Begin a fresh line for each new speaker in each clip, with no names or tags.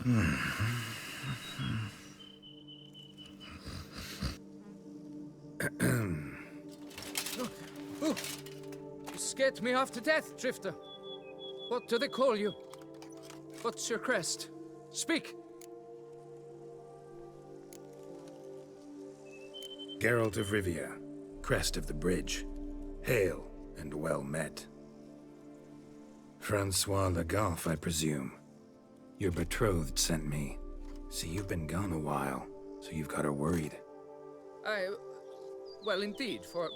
You scared me half to death, Drifter. What do they call you? What's your crest? Speak!
Geralt of Rivia, crest of the bridge. Hail and well met. Francois Legoff, I presume. Your betrothed sent me. See, you've been gone a while, so you've got her worried.
Well, indeed, for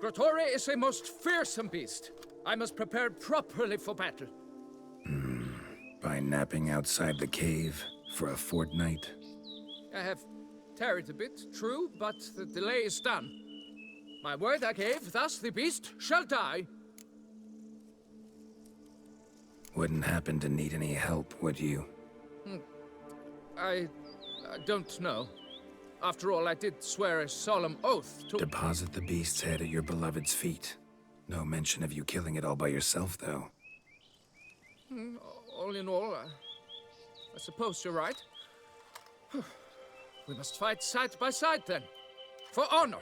Grotore is a most fearsome beast. I must prepare properly for battle.
By napping outside the cave for a fortnight?
I have tarried a bit, true, but the delay is done. My word I gave, thus the beast shall die.
Wouldn't happen to need any help, would you?
I don't know. After all, I did swear a solemn oath to—
Deposit the beast's head at your beloved's feet. No mention of you killing it all by yourself, though.
All in all, I suppose you're right. We must fight side by side, then. For honor!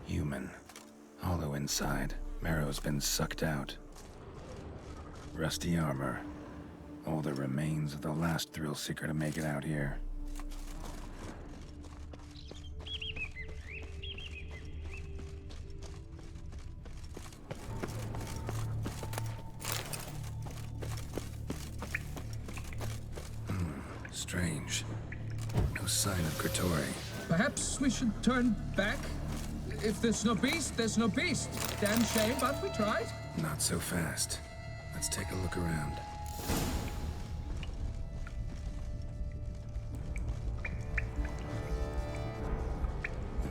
Human. Hollow inside. Marrow's been sucked out. Rusty armor. All the remains of the last thrill seeker to make it out here. Strange. No sign of Grotore.
Perhaps we should turn back? If there's no beast, there's no beast. Damn shame, but we tried.
Not so fast. Let's take a look around.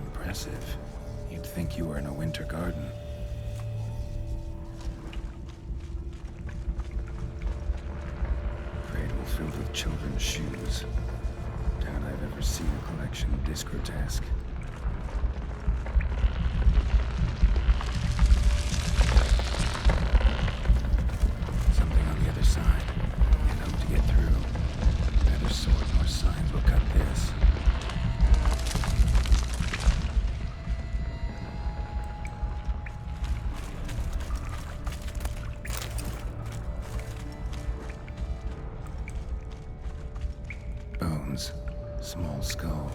Impressive. You'd think you were in a winter garden. Cradle filled with children's shoes. Doubt I've ever seen a collection this grotesque. Small skull.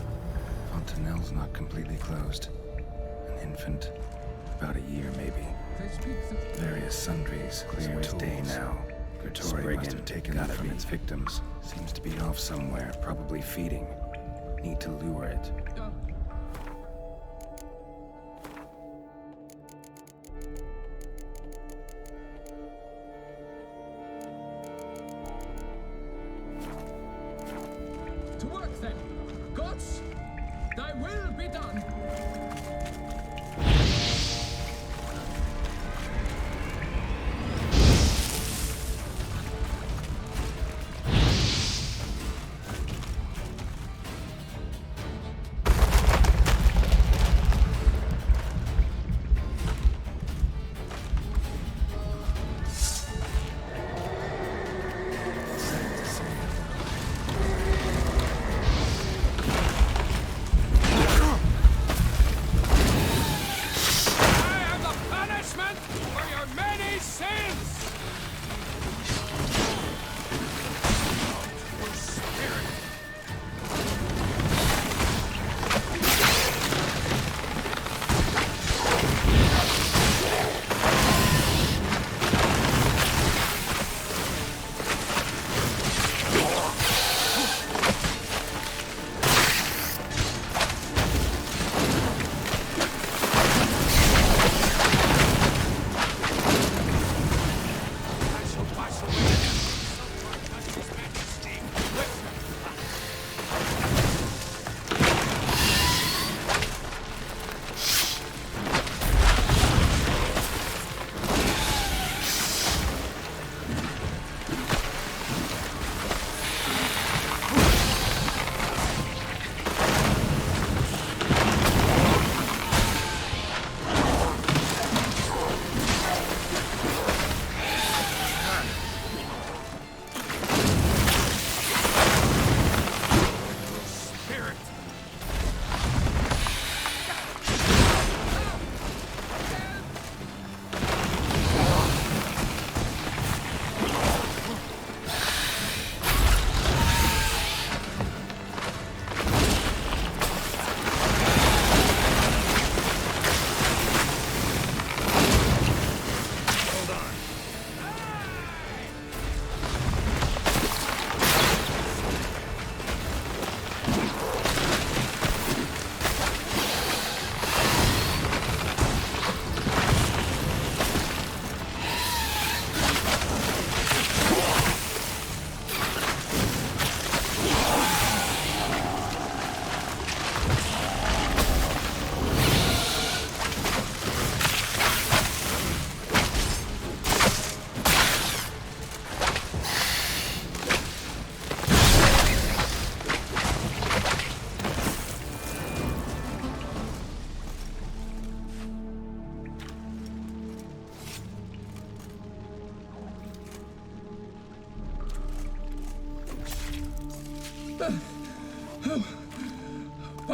Fontanelle's not completely closed. An infant. About a year, maybe. Various sundries. Clear as day now. Grotore must have taken it from its victims. Seems to be off somewhere, probably feeding. Need to lure it.
To work then! Gods, thy will be done!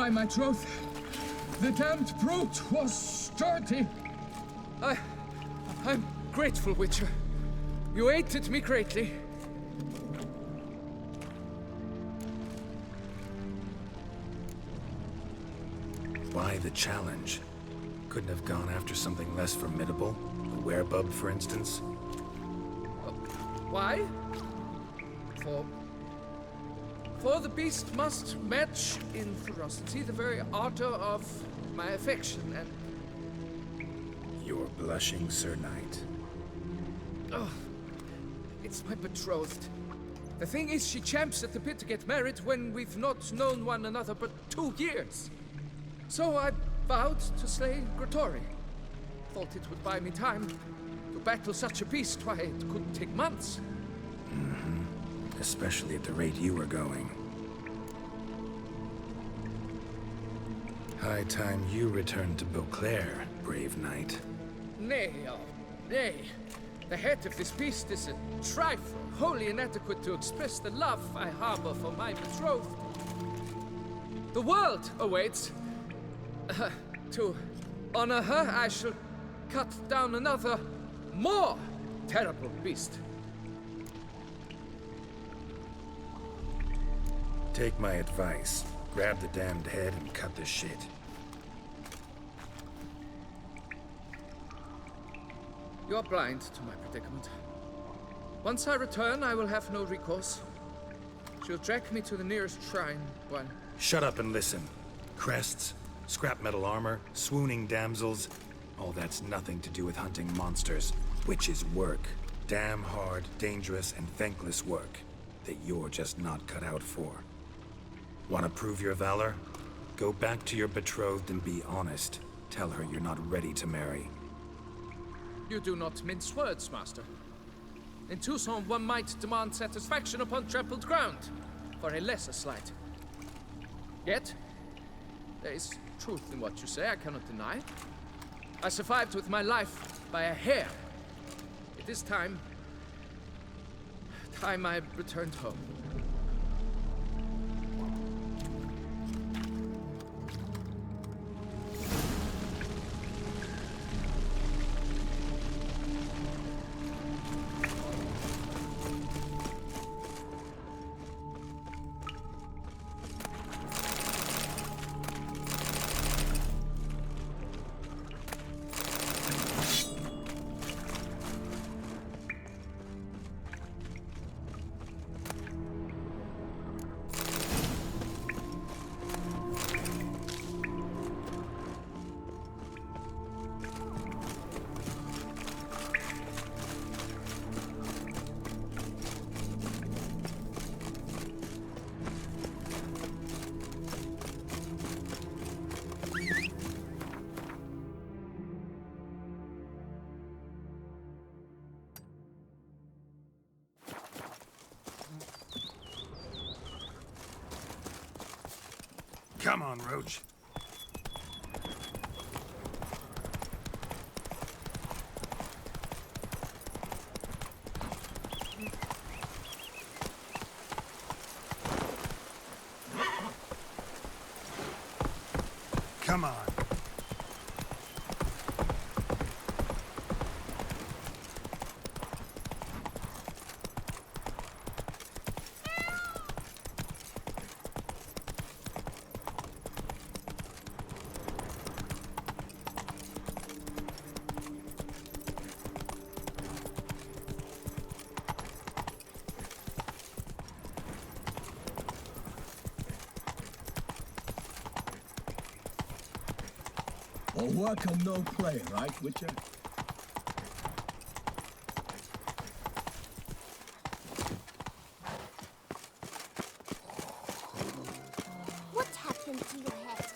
by my troth. The damned brute was sturdy. I'm grateful, Witcher. You aided me greatly.
Why the challenge? Couldn't have gone after something less formidable? A werebub, for instance?
Why? For the beast must match in ferocity the very ardor of my affection, and...
You're blushing, Sir Knight.
Oh, it's my betrothed. The thing is, she champs at the bit to get married when we've not known one another but 2 years. So I vowed to slay Gratory. Thought it would buy me time to battle such a beast. Why, it couldn't take months.
Especially at the rate you were going. High time you returned to Beauclair, brave knight.
Nay, oh, nay. The head of this beast is a trifle, wholly inadequate to express the love I harbor for my betrothed. The world awaits. To honor her, I shall cut down another, more terrible beast.
Take my advice. Grab the damned head and cut the shit.
You're blind to my predicament. Once I return, I will have no recourse. She'll drag me to the nearest shrine while...
Shut up and listen. Crests, scrap metal armor, swooning damsels. All that's nothing to do with hunting monsters, which is work. Damn hard, dangerous, and thankless work that you're just not cut out for. Want to prove your valor? Go back to your betrothed and be honest. Tell her you're not ready to marry.
You do not mince words, master. In Tucson, one might demand satisfaction upon trampled ground for a lesser slight. Yet, there is truth in what you say, I cannot deny. I survived with my life by a hair. It is time I returned home.
Come on, Roach. Come on.
All work and no play, right, Witcher?
What happened to your head?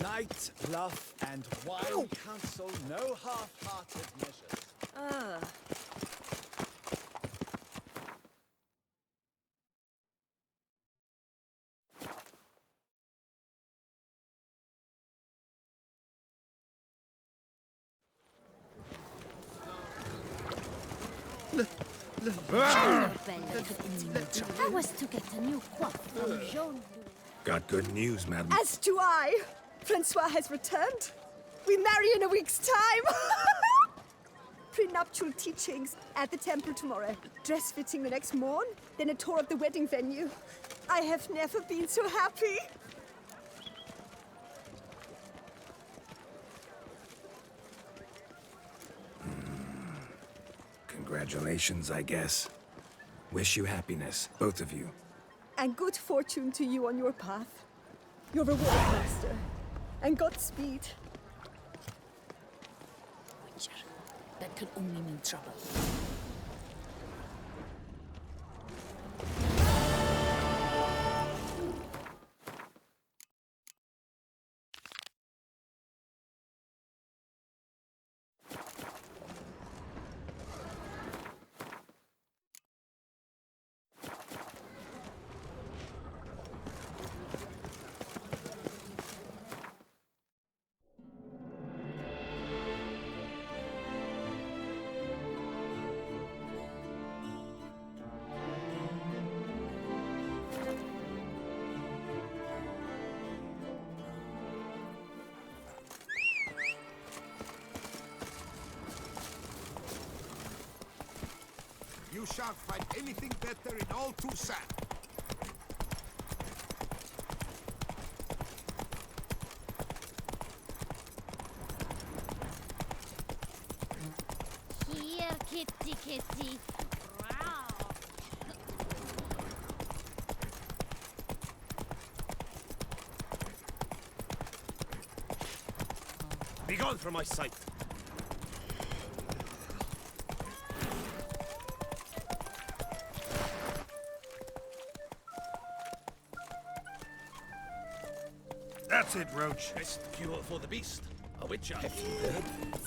Night, bluff, and wine counsel no half-hearted measures.
I was to get a new coif from Jean-Louis.
Got good news, madam.
As do I. Francois has returned. We marry in a week's time. Prenuptial teachings at the temple tomorrow. Dress fitting the next morn. Then a tour of the wedding venue. I have never been so happy.
Congratulations, I guess. Wish you happiness, both of you.
And good fortune to you on your path. Your reward, master. And Godspeed.
Witcher. That could only mean trouble.
You shan't find anything better in all Toussaint.
Here, kitty, kitty. Wow.
Begone from my sight!
That's it, Roach.
Best cure for the beast. A witcher.
Have you heard?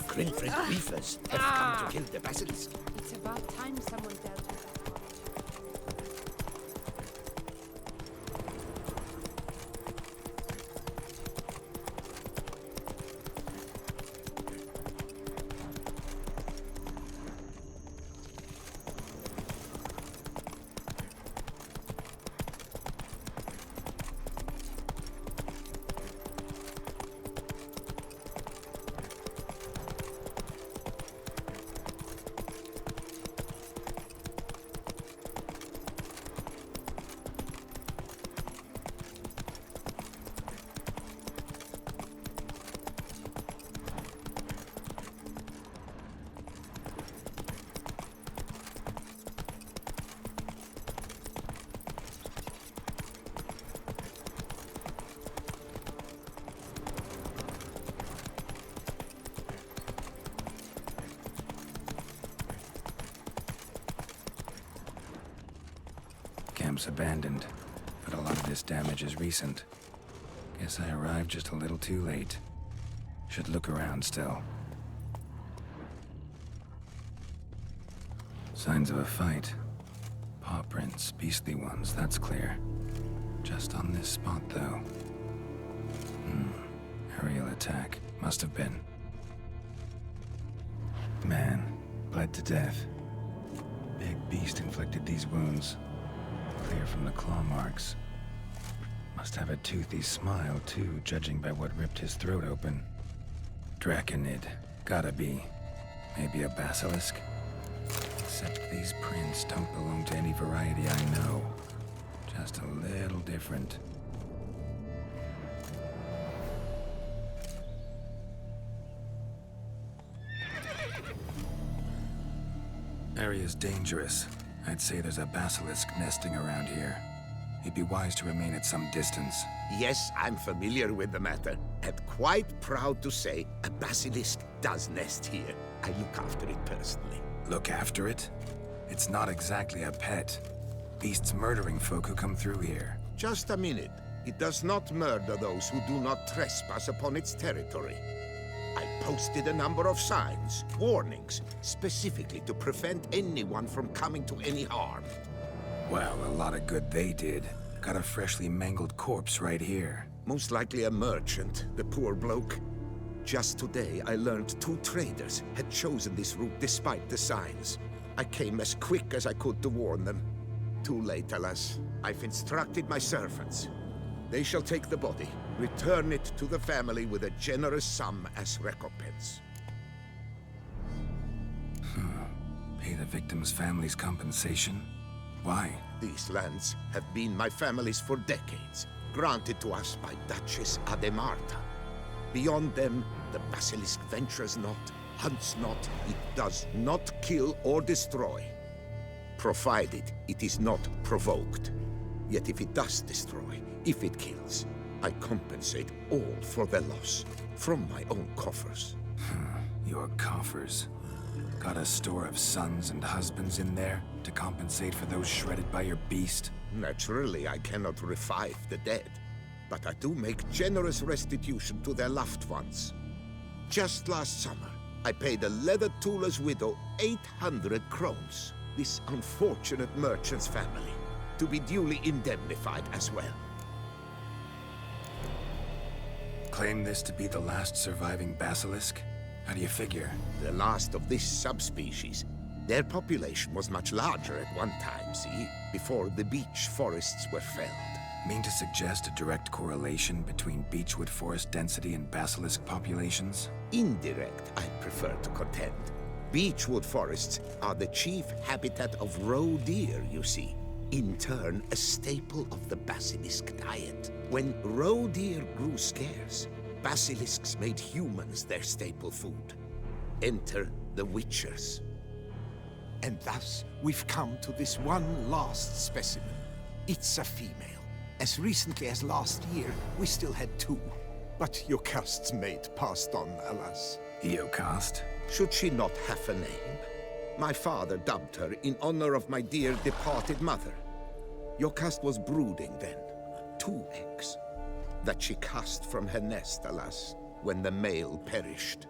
Grenfred reefers have come to kill the basilisk.
It's about time someone dealt with that.
Camp's abandoned, but a lot of this damage is recent. Guess I arrived just a little too late. Should look around still. Signs of a fight. Paw prints, beastly ones, that's clear. Just on this spot, though. Aerial attack. Must have been. Man, bled to death. Big beast inflicted these wounds. Clear from the claw marks. Must have a toothy smile, too, judging by what ripped his throat open. Draconid. Gotta be. Maybe a basilisk? Except these prints don't belong to any variety I know. Just a little different. Area's dangerous. I'd say there's a basilisk nesting around here. It'd be wise to remain at some distance.
Yes, I'm familiar with the matter, and quite proud to say a basilisk does nest here. I look after it personally.
Look after it? It's not exactly a pet. Beast's murdering folk who come through here.
Just a minute. It does not murder those who do not trespass upon its territory. I posted a number of signs, warnings, specifically to prevent anyone from coming to any harm.
Well, a lot of good they did. Got a freshly mangled corpse right here.
Most likely a merchant, the poor bloke. Just today, I learned 2 traders had chosen this route despite the signs. I came as quick as I could to warn them. Too late, alas. I've instructed my servants. They shall take the body, return it to the family with a generous sum as recompense.
Pay the victim's family's compensation? Why?
These lands have been my family's for decades, granted to us by Duchess Ademarta. Beyond them, the basilisk ventures not, hunts not, it does not kill or destroy, provided it is not provoked. Yet if it does destroy, if it kills, I compensate all for the loss, from my own coffers.
Your coffers? Got a store of sons and husbands in there to compensate for those shredded by your beast?
Naturally, I cannot revive the dead, but I do make generous restitution to their loved ones. Just last summer, I paid a leather tooler's widow 800 crowns, this unfortunate merchant's family, to be duly indemnified as well.
Claim this to be the last surviving basilisk? How do you figure?
The last of this subspecies. Their population was much larger at one time, see? Before the beech forests were felled.
Mean to suggest a direct correlation between beechwood forest density and basilisk populations?
Indirect, I prefer to contend. Beechwood forests are the chief habitat of roe deer, you see. In turn, a staple of the basilisk diet. When roe deer grew scarce, basilisks made humans their staple food. Enter the witchers. And thus, we've come to this one last specimen. It's a female. As recently as last year, we still had 2. But Jocast's mate passed on, alas.
Jocast?
Should she not have a name? My father dubbed her in honor of my dear departed mother. Jocast was brooding then. 2 eggs. That she cast from her nest, alas, when the male perished.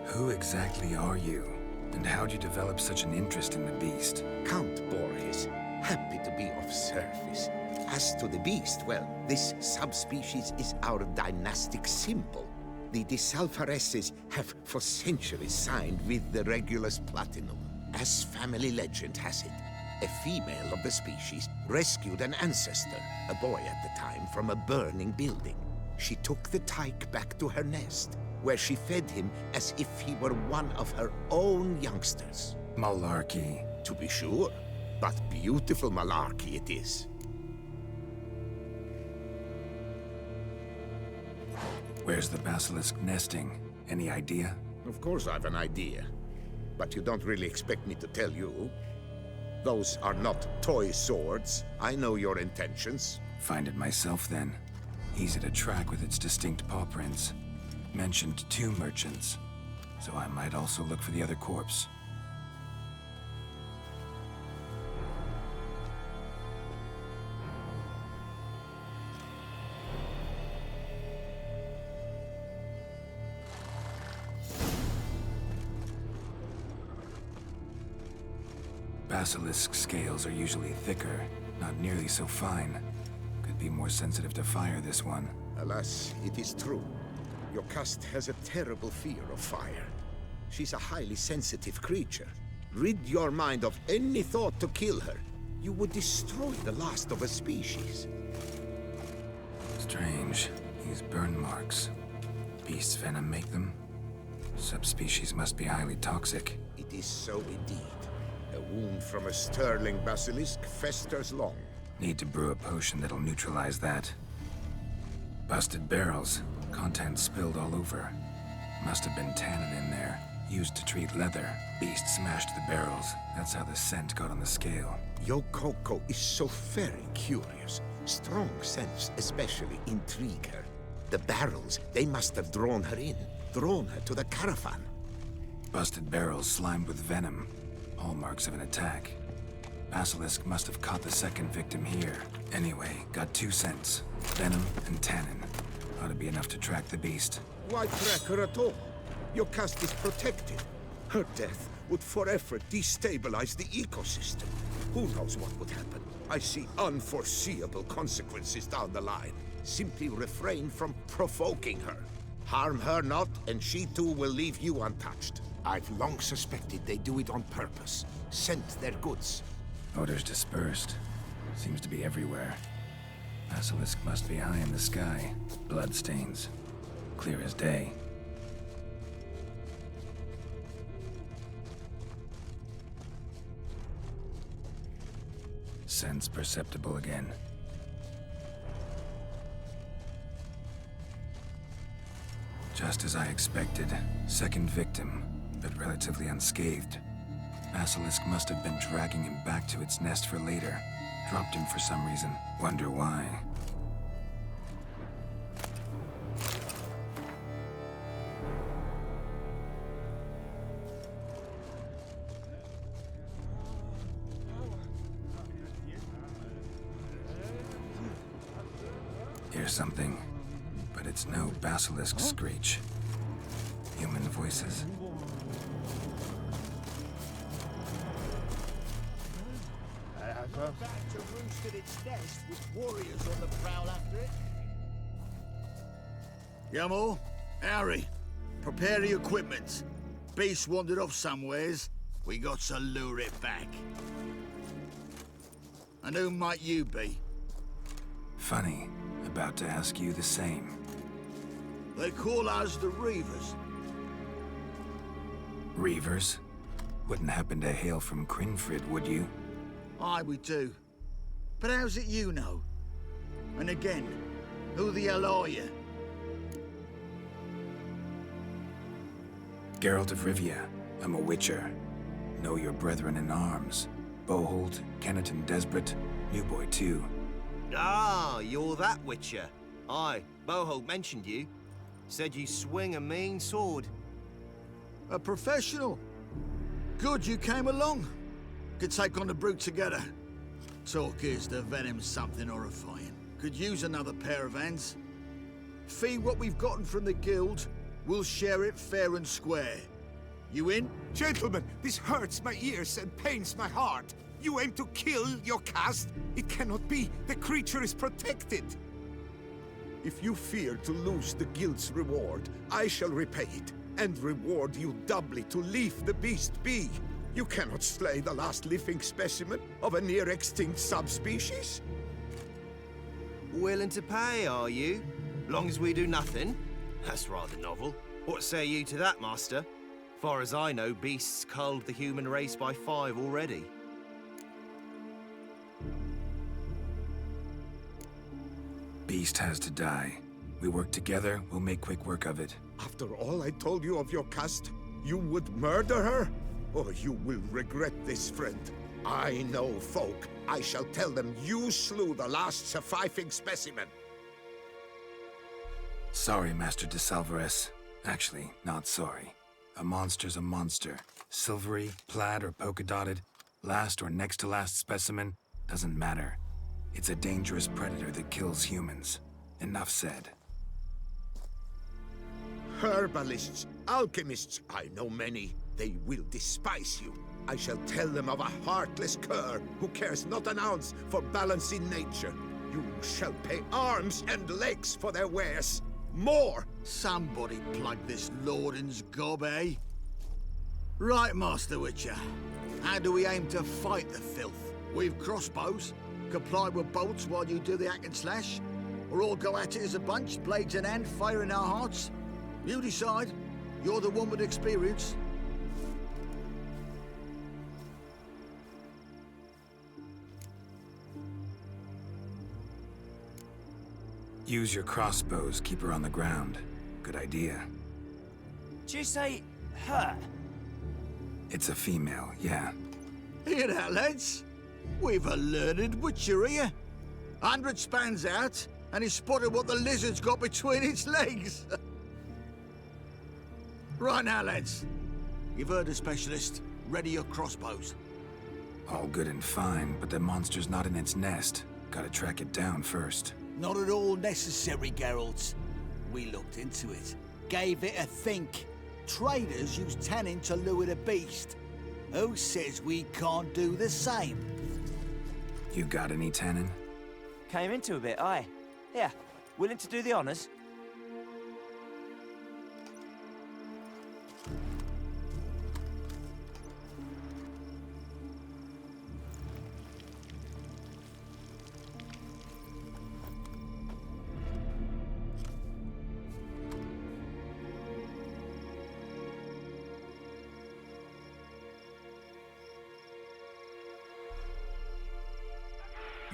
Who exactly are you? And how'd you develop such an interest in the beast?
Count Borges, happy to be of service. As to the beast, well, this subspecies is our dynastic symbol. The Disalfareses have for centuries signed with the Regulus Platinum. As family legend has it, a female of the species rescued an ancestor, a boy at the time, from a burning building. She took the tyke back to her nest, where she fed him as if he were one of her own youngsters.
Malarkey.
To be sure, but beautiful malarkey it is.
Where's the basilisk nesting? Any idea?
Of course I've an idea, but you don't really expect me to tell you. Those are not toy swords. I know your intentions.
Find it myself then. Easy to track with its distinct paw prints. Mentioned 2 merchants, so I might also look for the other corpse. Basilisk scales are usually thicker, not nearly so fine. Could be more sensitive to fire, this one.
Alas, it is true. Jocast has a terrible fear of fire. She's a highly sensitive creature. Rid your mind of any thought to kill her. You would destroy the last of a species.
Strange. These burn marks. Beast's venom make them? Subspecies must be highly toxic.
It is so indeed. A wound from a sterling basilisk festers long.
Need to brew a potion that'll neutralize that. Busted barrels. Contents spilled all over. Must have been tannin in there. Used to treat leather. Beast smashed the barrels. That's how the scent got on the scale.
Yokoko is so very curious. Strong scents especially intrigue her. The barrels, they must have drawn her in. Drawn her to the caravan.
Busted barrels slimed with venom. Hallmarks of an attack. Basilisk must have caught the second victim here. Anyway, got 2 scents. Venom and tannin. Ought to be enough to track the beast.
Why track her at all? Jocast is protected. Her death would forever destabilize the ecosystem. Who knows what would happen? I see unforeseeable consequences down the line. Simply refrain from provoking her. Harm her not, and she too will leave you untouched. I've long suspected they do it on purpose. Scent their goods.
Odors dispersed. Seems to be everywhere. Basilisk must be high in the sky. Blood stains. Clear as day. Sense perceptible again. Just as I expected. Second victim, but relatively unscathed. Basilisk must have been dragging him back to its nest for later. Dropped him for some reason. Wonder why. Hear something, but it's no basilisk screech. Human voices.
Back to roost at its nest with warriors on the prowl after it.
Yamo, Harry, prepare the equipment. Beast wandered off somewheres. We got to lure it back. And who might you be?
Funny. About to ask you the same.
They call us the Reavers.
Reavers? Wouldn't happen to hail from Crinfrid, would you?
Aye, we do. But how's it you know? And again, who the hell are you?
Geralt of Rivia. I'm a witcher. Know your brethren in arms. Bohold, Kenneton Desperate, New Boy too.
Ah, you're that witcher. Aye, Boho mentioned you. Said you swing a mean sword.
A professional. Good you came along. Could take on the brute together. Talk is the venom's something horrifying. Could use another pair of hands. Fee what we've gotten from the guild, we'll share it fair and square. You in?
Gentlemen, this hurts my ears and pains my heart. You aim to kill your caste? It cannot be. The creature is protected. If you fear to lose the guild's reward, I shall repay it, and reward you doubly to leave the beast be. You cannot slay the last living specimen of a near-extinct subspecies.
Willing to pay, are you? Long as we do nothing? That's rather novel. What say you to that, master? Far as I know, beasts culled the human race by 5 already.
Beast has to die. We work together, we'll make quick work of it.
After all I told you of your caste, you would murder her? Or you will regret this, friend. I know folk. I shall tell them you slew the last surviving specimen.
Sorry, Master de Salvarez. Actually, not sorry. A monster's a monster. Silvery, plaid, or polka-dotted, last or next to last specimen, doesn't matter. It's a dangerous predator that kills humans. Enough said.
Herbalists, alchemists, I know many. They will despise you. I shall tell them of a heartless cur who cares not an ounce for balance in nature. You shall pay arms and legs for their wares. More!
Somebody plug this Lorden's gob, eh? Right, Master Witcher. How do we aim to fight the filth? We've crossbows. Comply with bolts while you do the hack and slash? Or all go at it as a bunch, blades in hand, fire in our hearts? You decide. You're the one with experience.
Use your crossbows, keep her on the ground. Good idea.
Did you say her?
It's a female, yeah.
Hear that, lads? We've a learned witcher here. 100 spans out, and he spotted what the lizard's got between its legs. Right now, lads. You've heard the specialist. Ready your crossbows.
All good and fine, but the monster's not in its nest. Gotta track it down first.
Not at all necessary, Geralt. We looked into it. Gave it a think. Traders use tannin to lure the beast. Who says we can't do the same?
You got any tannin?
Came into a bit, aye. Yeah, willing to do the honors?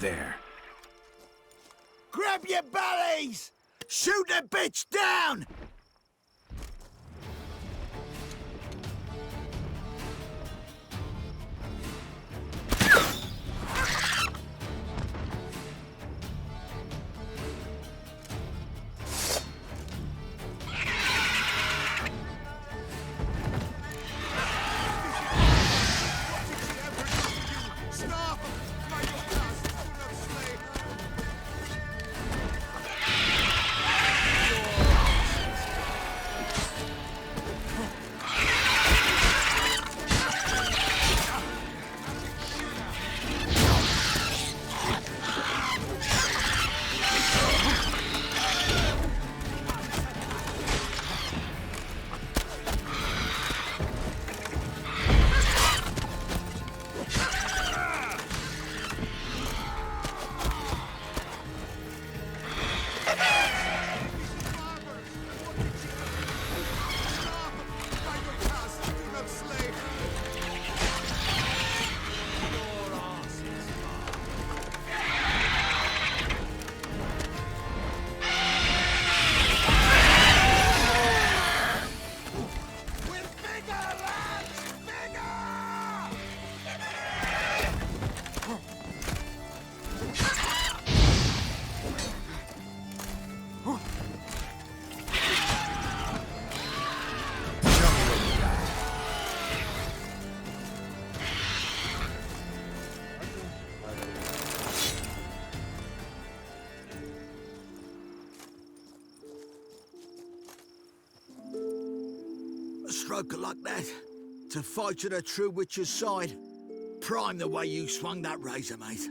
There.
Grab your bellies! Shoot the bitch down! Stroke like that, to fight at a true witcher's side. Prime the way you swung that razor, mate.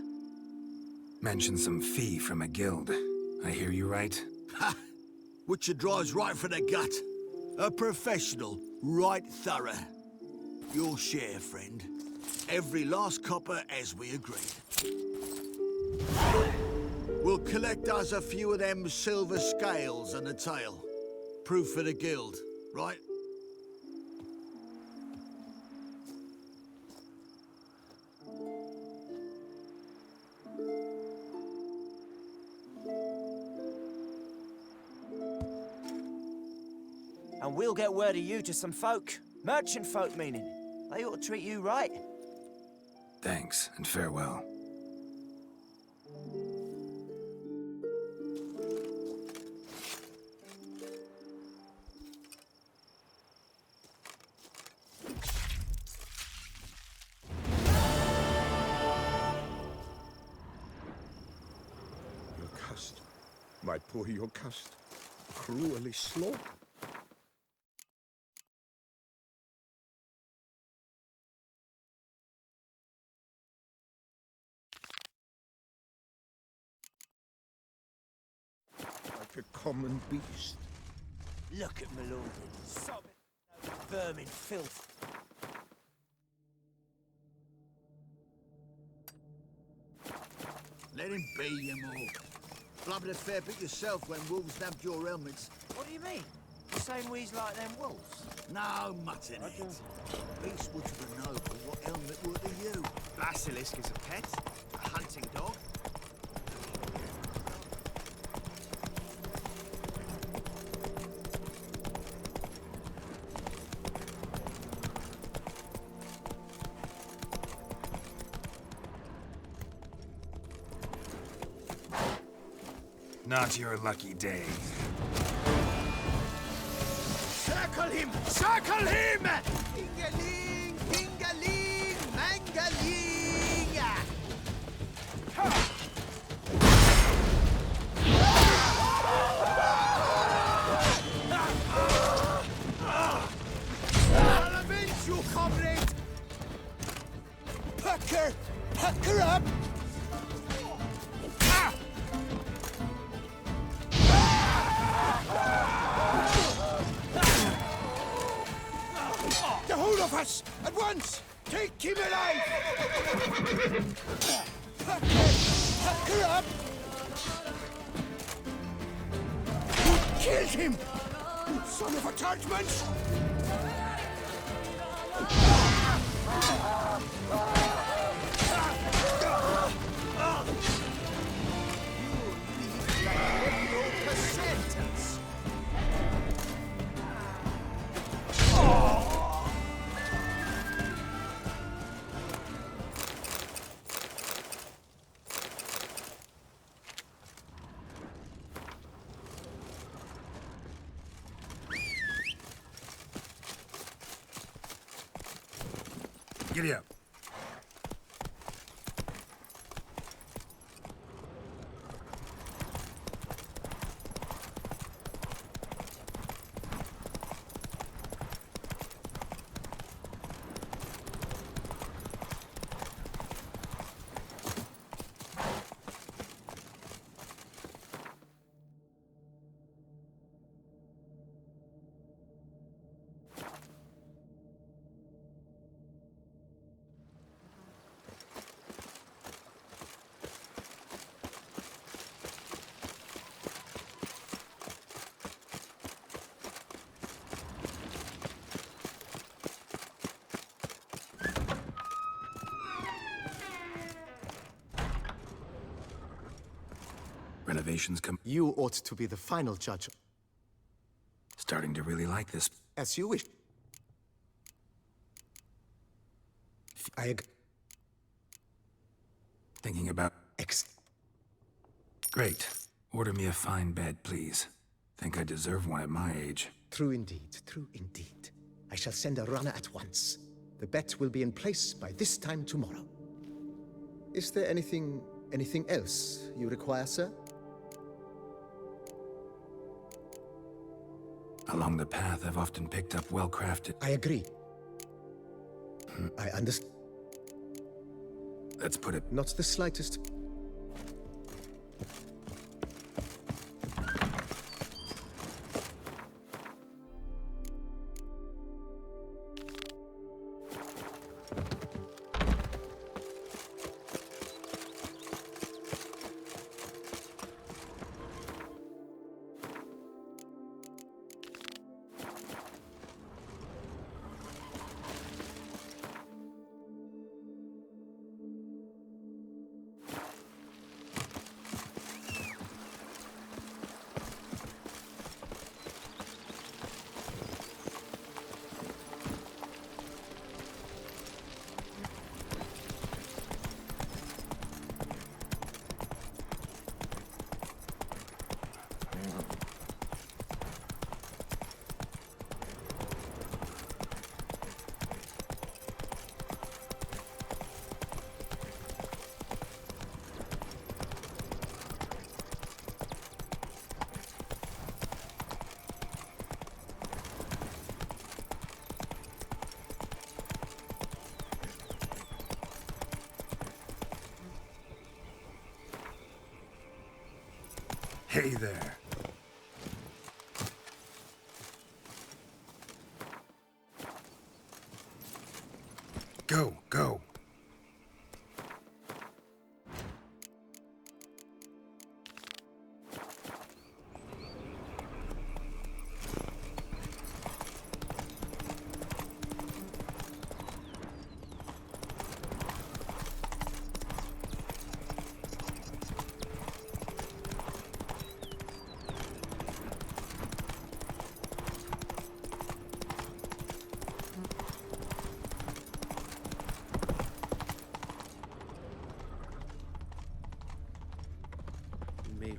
Mentioned some fee from a guild. I hear you right?
Ha! Witcher drives right for the gut. A professional, right thorough. Your share, friend. Every last copper as we agreed. We'll collect us a few of them silver scales and a tail. Proof for the guild, right?
And we'll get word of you to some folk. Merchant folk, meaning. They ought to treat you right.
Thanks, and farewell.
Your cust, my poor your cust, cruelly slaughtered. Like a common beast.
Look at my lord, sobbing, vermin filth.
Let him be, you more. Blubbered a fair bit yourself when wolves nabbed your helmets.
What do you mean? The same wheeze like them wolves?
No, mutton it. Beast would have known what helmet were to you.
Basilisk is a pet? A hunting dog?
Not your lucky day.
Circle him! Circle him! Dingaling! Dingaling! Mangaling! I'll avenge you, comrade! Pucker! Pucker up! The whole of us! At once! Take him alive! Pucker up! You killed him! You son of a judgment!
Giddy up. Renovations come.
You ought to be the final judge.
Starting to really like this.
As you wish.
Thinking about... Great. Order me a fine bed, please. Think I deserve one at my age.
True indeed, true indeed. I shall send a runner at once. The bet will be in place by this time tomorrow. Is there anything else you require, sir?
Along the path, I've often picked up well-crafted...
I agree. I understand.
Let's put it...
Not the slightest...
Hey there. Go, go.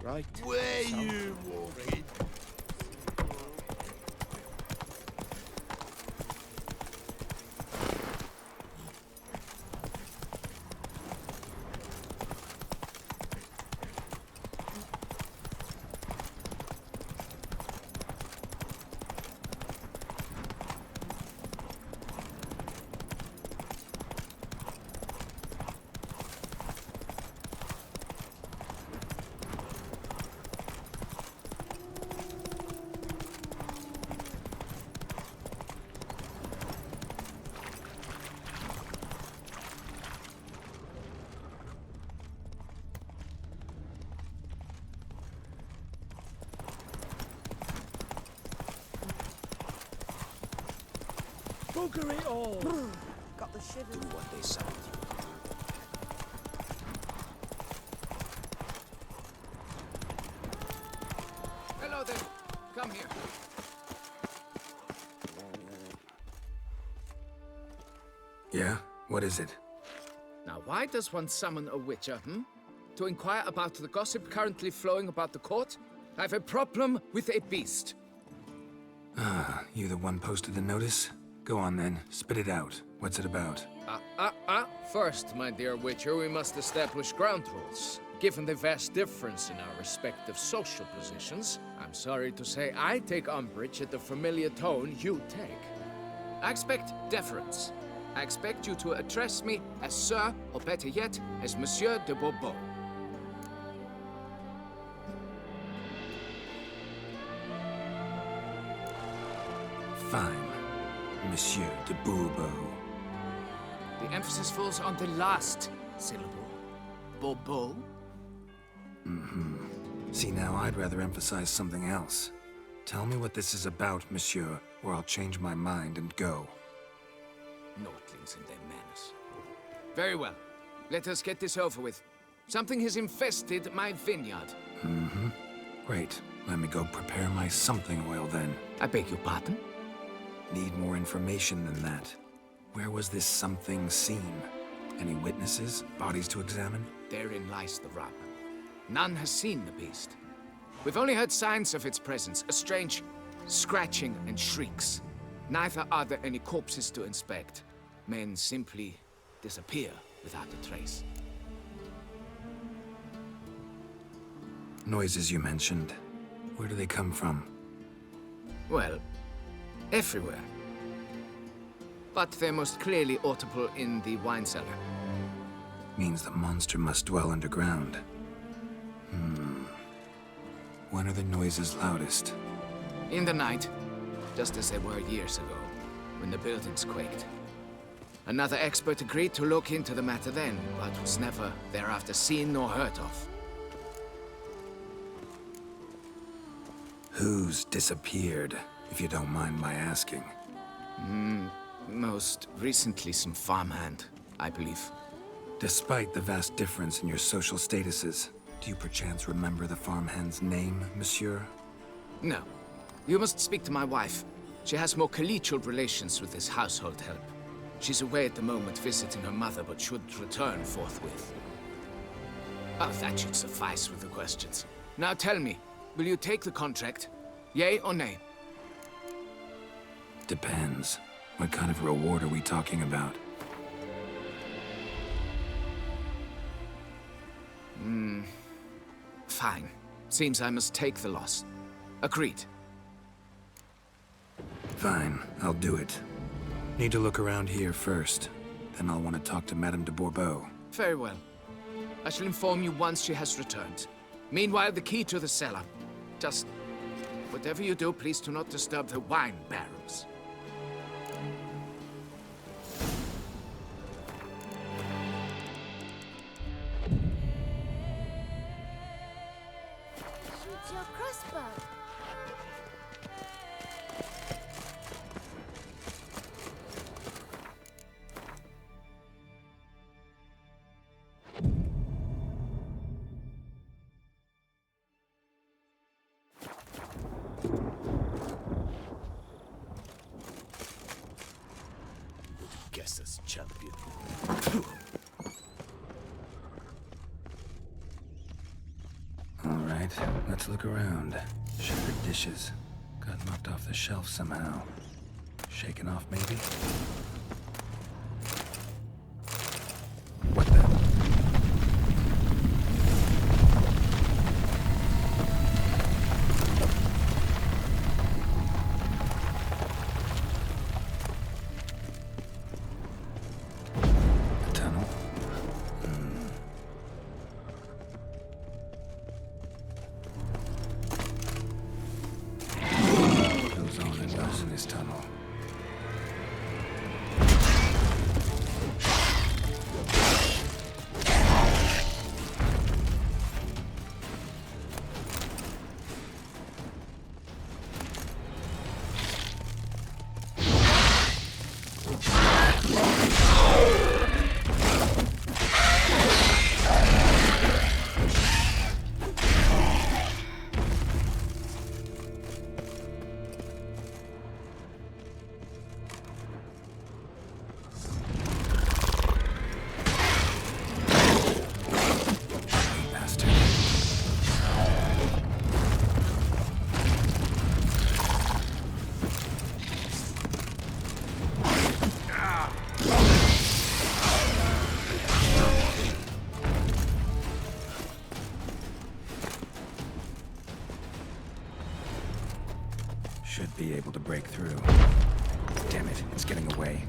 Right.
Where you walking?
Boogery all!
Got the shivers.
Do what they say.
Hello there. Come here.
Yeah? What is it?
Now, why does one summon a witcher, To inquire about the gossip currently flowing about the court? I have a problem with a beast.
Ah, you the one posted the notice? Go on then, spit it out. What's it about?
First, my dear Witcher, we must establish ground rules. Given the vast difference in our respective social positions, I'm sorry to say I take umbrage at the familiar tone you take. I expect deference. I expect you to address me as Sir, or better yet, as Monsieur de Bourbeau.
Fine, Monsieur de Bourbeau.
The emphasis falls on the last syllable. Bourbeau?
See, now I'd rather emphasize something else. Tell me what this is about, Monsieur, or I'll change my mind and go.
Notlings and their manners. Very well. Let us get this over with. Something has infested my vineyard.
Great. Let me go prepare my something oil then.
I beg your pardon?
Need more information than that. Where was this something seen? Any witnesses? Bodies to examine?
Therein lies the rub. None has seen the beast. We've only heard signs of its presence, a strange scratching and shrieks. Neither are there any corpses to inspect. Men simply disappear without a trace.
Noises you mentioned. Where do they come from?
Well, everywhere. But they're most clearly audible in the wine cellar.
Means the monster must dwell underground. When are the noises loudest?
In the night, just as they were years ago, when the buildings quaked. Another expert agreed to look into the matter then, but was never thereafter seen nor heard of.
Who's disappeared, if you don't mind my asking?
Most recently some farmhand, I believe.
Despite the vast difference in your social statuses, do you perchance remember the farmhand's name, Monsieur?
No. You must speak to my wife. She has more collegial relations with this household help. She's away at the moment visiting her mother, but should return forthwith. Oh, that should suffice with the questions. Now tell me, will you take the contract? Yea or nay?
Depends. What kind of reward are we talking about?
Fine. Seems I must take the loss. Agreed.
Fine, I'll do it. Need to look around here first. Then I'll want to talk to Madame de Bourbeau.
Very well. I shall inform you once she has returned. Meanwhile, the key to the cellar. Just whatever you do, please do not disturb the wine barrels.
Shoot your crossbow.
Guess that's champion.
Alright, let's look around. Shattered dishes. Got knocked off the shelf somehow. Shaken off, maybe? What the? A tunnel? Goes on and goes in this tunnel. Should be able to break through. Damn it, it's getting away.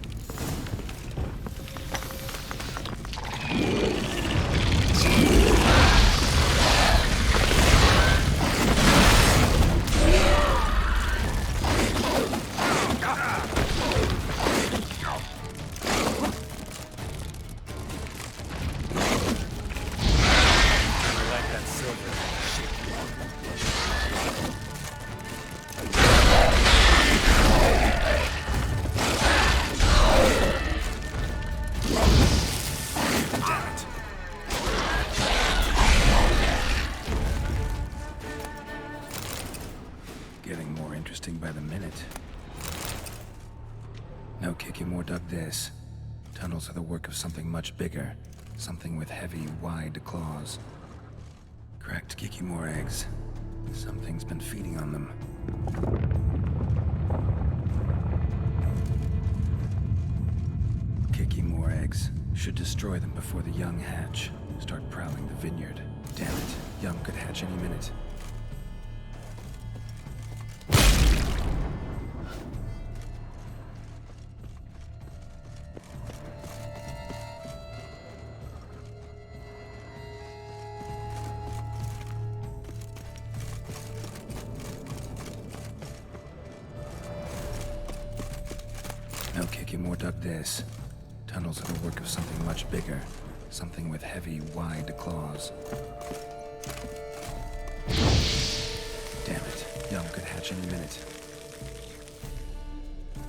By the minute. No kicking more dug this. Tunnels are the work of something much bigger. Something with heavy, wide claws. Cracked Kikimore eggs. Something's been feeding on them. Kikimore eggs. Should destroy them before the young hatch. Start prowling the vineyard. Damn it, young could hatch any minute. No kicking more dug this. Tunnels are the work of something much bigger. Something with heavy, wide claws. Damn it, young could hatch any minute.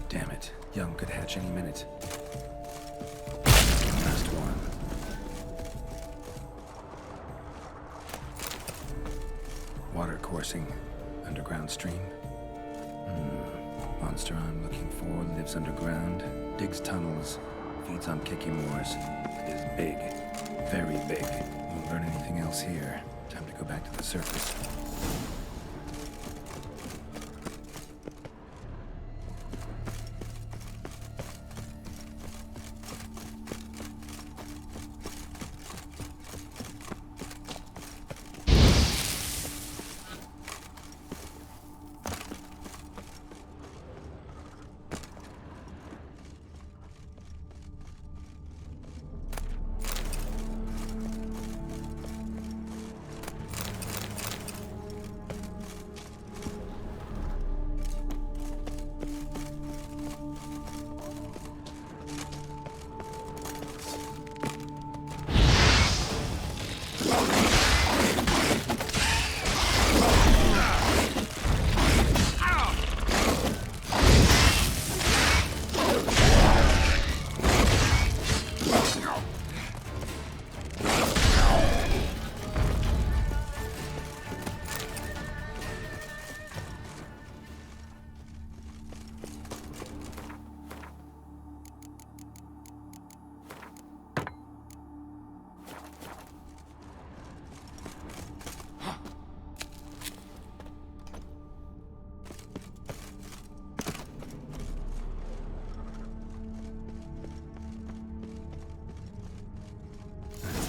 Damn it, young could hatch any minute. Last one. Water coursing. Underground stream. Monster I'm looking for lives underground, digs tunnels, feeds on Kikimores. It is big. Very big. Won't learn anything else here. Time to go back to the surface.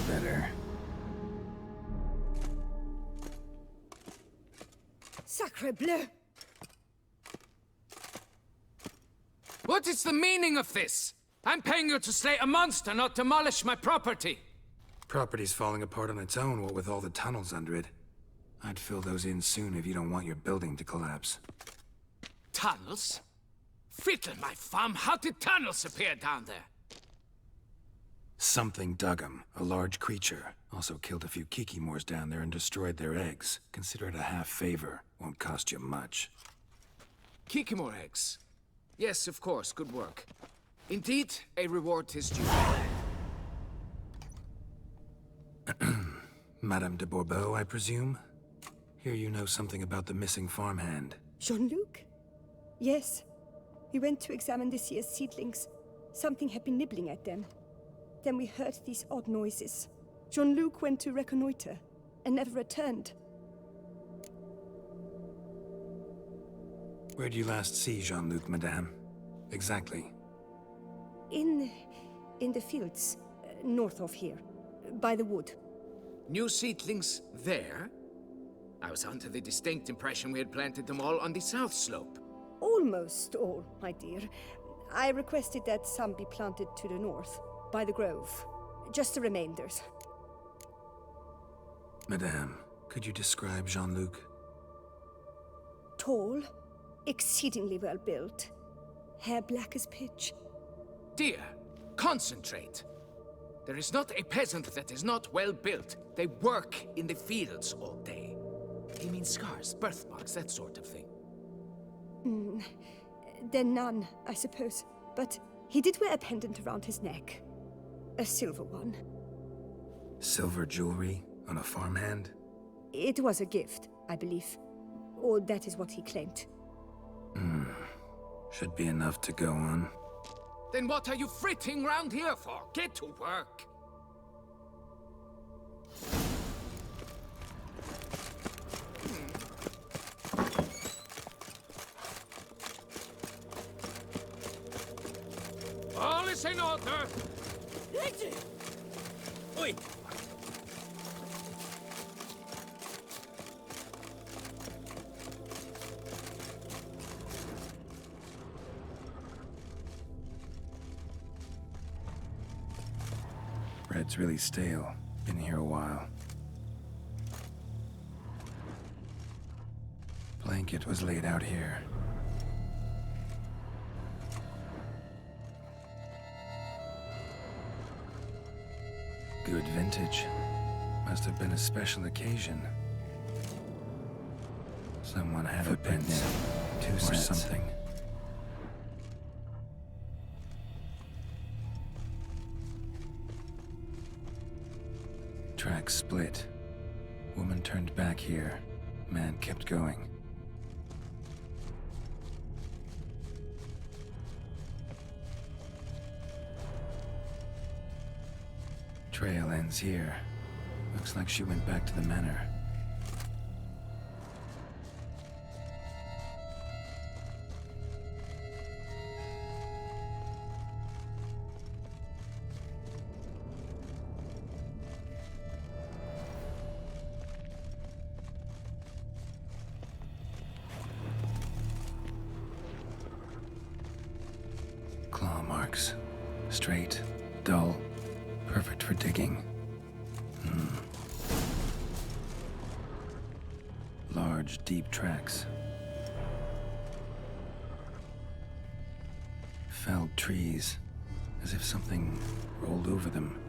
Better.
Sacre bleu!
What is the meaning of this? I'm paying you to slay a monster, not demolish my property.
Property's falling apart on its own, what with all the tunnels under it. I'd fill those in soon if you don't want your building to collapse.
Tunnels? Fiddle my thumb, how did tunnels appear down there?
Something dug 'em. A large creature. Also killed a few Kikimores down there and destroyed their eggs. Consider it a half favor. Won't cost you much.
Kikimore eggs. Yes, of course, good work. Indeed, a reward is due.
Madame de Bourbeau, I presume? Hear you know something about the missing farmhand.
Jean-Luc? Yes. We went to examine this year's seedlings. Something had been nibbling at them. Then we heard these odd noises. Jean-Luc went to reconnoiter and never returned.
Where'd you last see Jean-Luc, madame? Exactly.
In the fields, north of here, by the wood.
New seedlings there? I was under the distinct impression we had planted them all on the south slope.
Almost all, my dear. I requested that some be planted to the north, by the grove. Just the remainders.
Madame, could you describe Jean-Luc?
Tall, exceedingly well built, hair black as pitch.
Dear, concentrate. There is not a peasant that is not well built. They work in the fields all day. You mean scars, birthmarks, that sort of thing?
Then none, I suppose. But he did wear a pendant around his neck. A silver one.
Silver jewelry on a farmhand?
It was a gift, I believe. Or that is what he claimed.
Should be enough to go on.
Then what are you fritting round here for? Get to work! All is in order!
Oi!
Bread's really stale. Been here a while. Blanket was laid out here. Good vintage. Must have been a special occasion. Someone had a picnic or something. Tracks split. Woman turned back here. Man kept going. Trail ends here. Looks like she went back to the manor. Claw marks. Straight, dull, perfect for digging. Large, deep tracks. Felled trees, as if something rolled over them.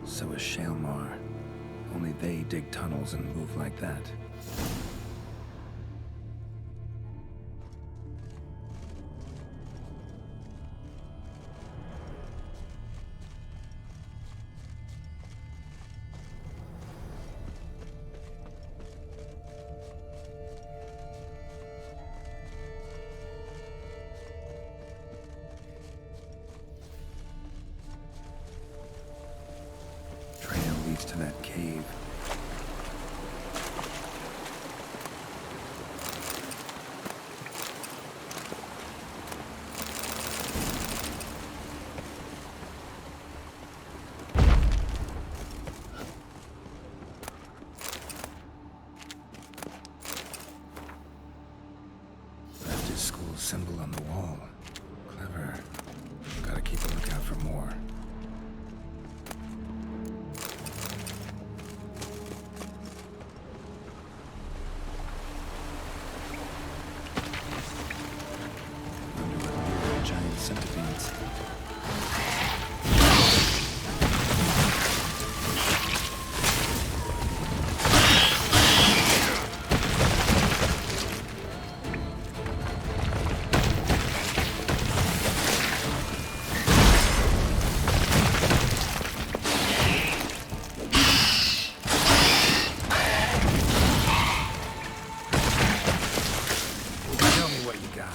So is Shalmar. Only they dig tunnels and move like that. To that cave. Left his school symbol on the wall. Clever. Gotta keep a lookout for more. Centipedes. Tell me what you got.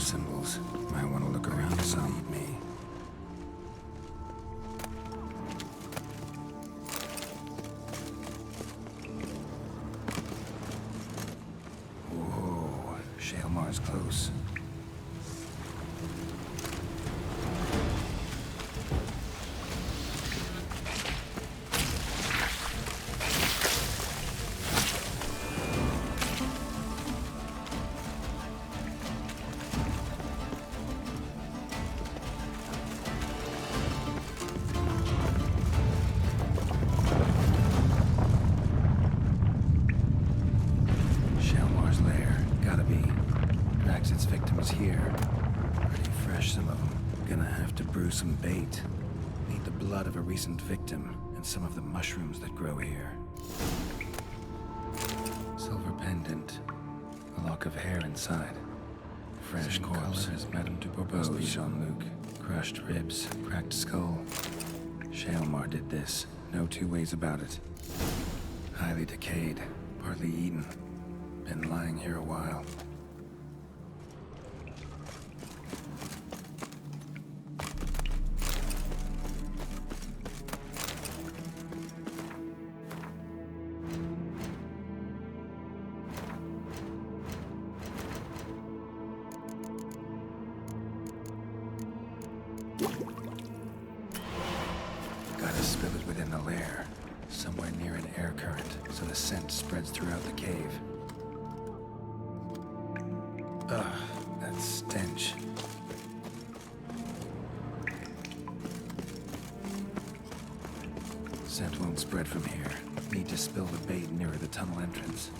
symbols. Might want to look around some. Me. Whoa, Shaelmar's close. Its victims here. Pretty fresh, some of them. Gonna have to brew some bait. Need the blood of a recent victim and some of the mushrooms that grow here. Silver pendant. A lock of hair inside. Fresh corpse as Madame du Bourbeau. Jean-Luc. Crushed ribs, cracked skull. Shaelmar did this. No two ways about it. Highly decayed, partly eaten. Been lying here a while. Gotta spill it within the lair, somewhere near an air current, so the scent spreads throughout the cave. Ugh, that stench. Scent won't spread from here. Need to spill the bait nearer the tunnel entrance.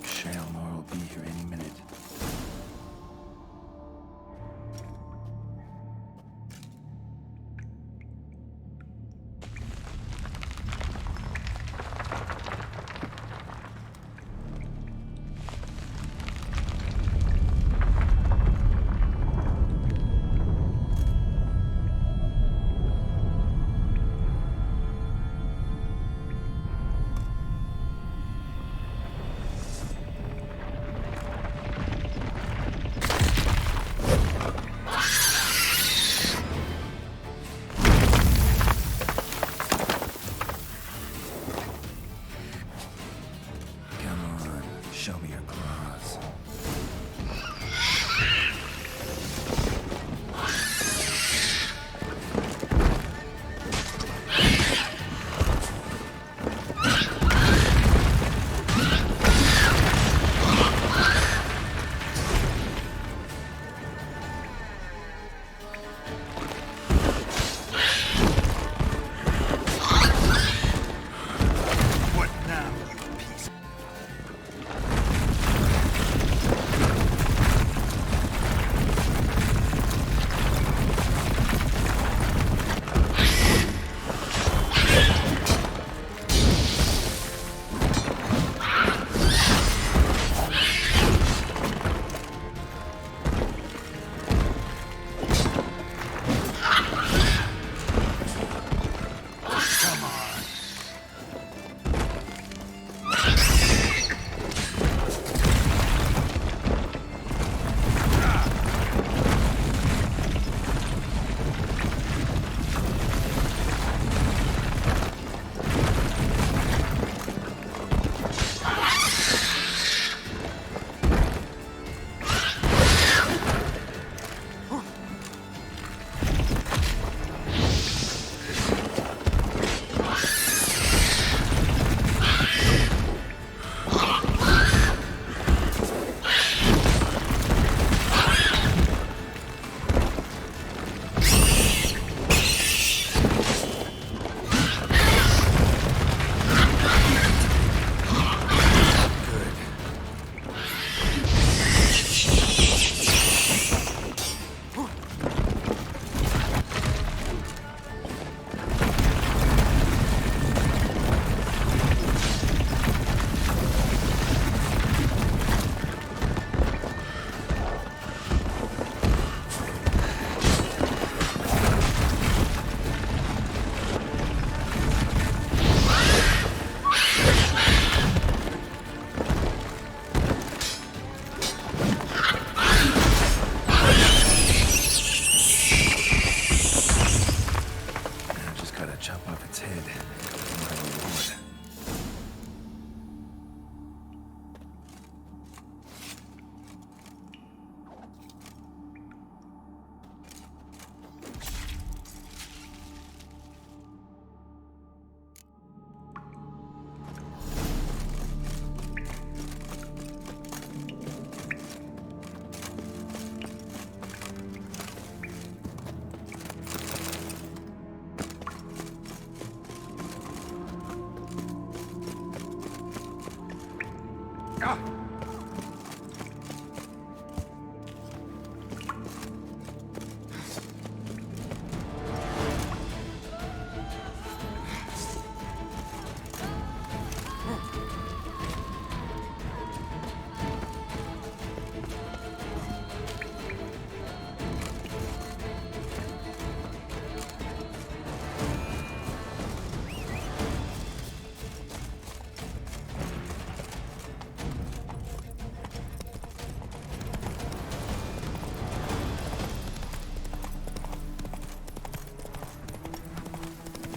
Shaelmar will be here any minute. its head. My reward.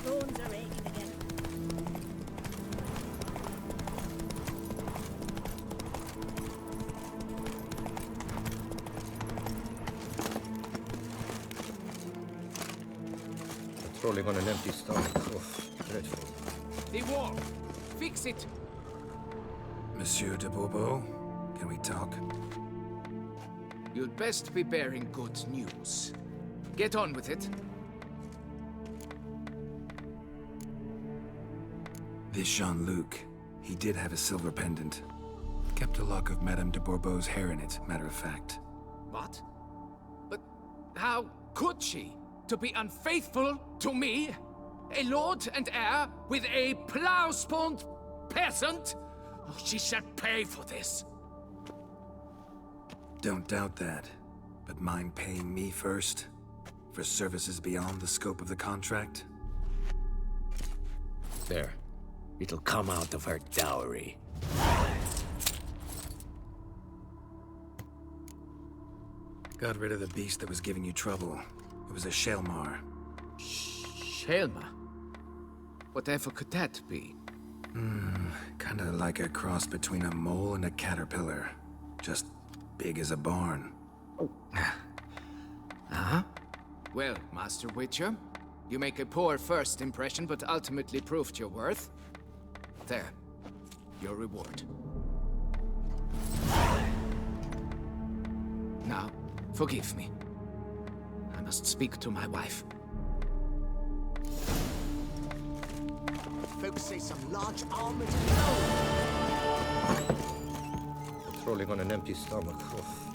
Bones are aching again.
Patrolling on an empty stomach. Oh, dreadful.
The wall! Fix it!
Monsieur de Bourbeau, can we talk?
You'd best be bearing good news. Get on with it.
This Jean-Luc, he did have a silver pendant. Kept a lock of Madame de Bourbeau's hair in it, matter of fact.
What? But how could she? To be unfaithful to me? A lord and heir with a plow-spawned peasant? Oh, she shall pay for this.
Don't doubt that. But mind paying me first? For services beyond the scope of the contract?
There. It'll come out of her dowry.
Got rid of the beast that was giving you trouble. It was a Shelmar.
Shelma? Whatever could that be?
Kinda like a cross between a mole and a caterpillar. Just big as a barn.
Uh-huh. Well, Master Witcher, you make a poor first impression, but ultimately proved your worth. There. Your reward. Now, forgive me. I must speak to my wife.
Folks say some large armored...
Patrolling on an empty stomach. Oh,